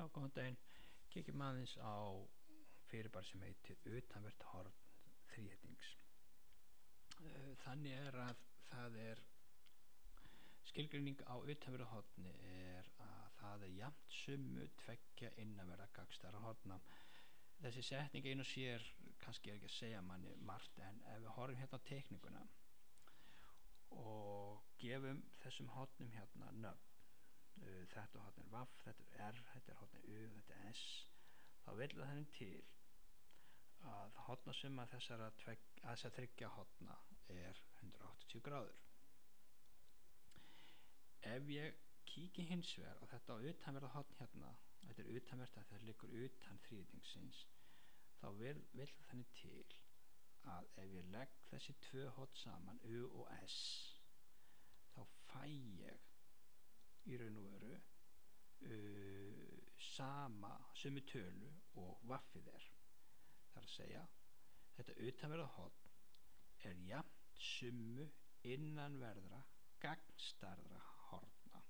Já, góðan daginn. Kíkjum aðeins á fyrirbæri sem heitir utanvert horn þríhyrnings. Þannig er að það er skilgreining á utanverðu horni er að það er jafnt summu tveggja innanverðra gagnstæðra horna. Þessi setning ein og sér kannski er ekki að segja manni margt, en ef við horfum hérna á teikninguna og gefum þessum hornum hérna nöfn, þetta horn er vaff, þetta er R, þetta er horn er U, þetta er S, þá vil það henni til að hornasumma þessara þriggja horna er 180 gráður. Ef ég kíki hins vegar á þetta á utanverða horn hérna, þetta er utanvert að það liggur utan þríhyrningsins, þá vil það henni til að ef ég legg þessi tvö horn saman, U og S, þá fæ ég í raun og veru sömu tölu og vaffið er. Það er að segja, þetta utanverða horn er jafnt summu innanverðra gagnstæðra horna.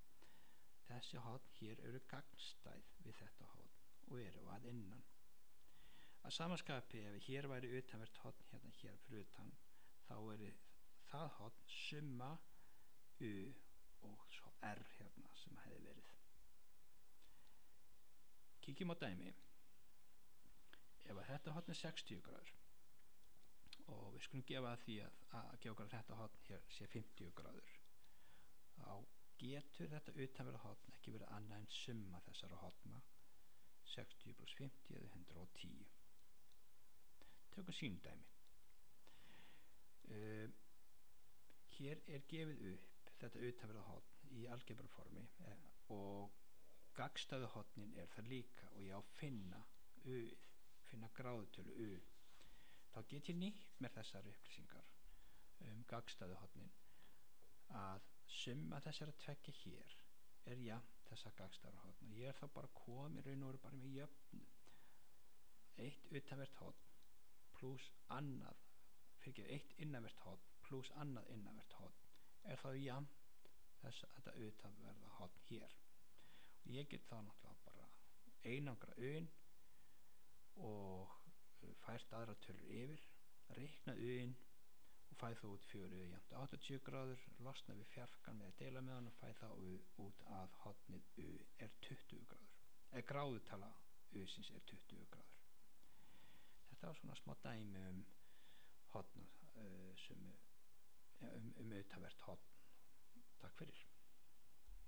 Þessi horn hér eru gagnstæð við þetta horn og eru að innan. Að samanskapi, ef hér væri utanvert horn hérna hér fyrir utan, þá er það horn summa U og svo R hérna sem hefði verið. Kíkjum á dæmi. Ef að þetta horn er 60 gráður og við skulum gefa því að gefa okkur að þetta horn hér sé 50 gráður, þá getur þetta utanverða horn ekki verið annað en summa þessara horna, 60 + 50 eða 110. Tökum sínum dæmi. Hér er gefið upp þetta utanverða horn í algebraformi og gagnstæðu hornin er það líka, og ég á finna gráðutölu U. Þá get ég nýtt mér þessar upplýsingar gagnstæðu hornin að summa þessara tveggja hér er jafnt þessa gagnstæðra horn, og ég er þá bara komið raun og veru bara með jöfnu. Eitt utanvert horn pluss annað, eitt innanvert horn pluss annað innanvert horn er þá jafnt þetta utanverða horn hér. Og ég get þá náttúrulega bara einangra U-in og fært aðra tölur yfir, reikna U-in og fæ þá út 4U jafnt 80 gráður, losna við fjarkan með að deila með hann og fæ þá út að hornið U er 20 gráður, eða gráðutala U-sins er 20 gráður. Þetta var svona smá dæmi horna utanvert horn. Takk fyrir.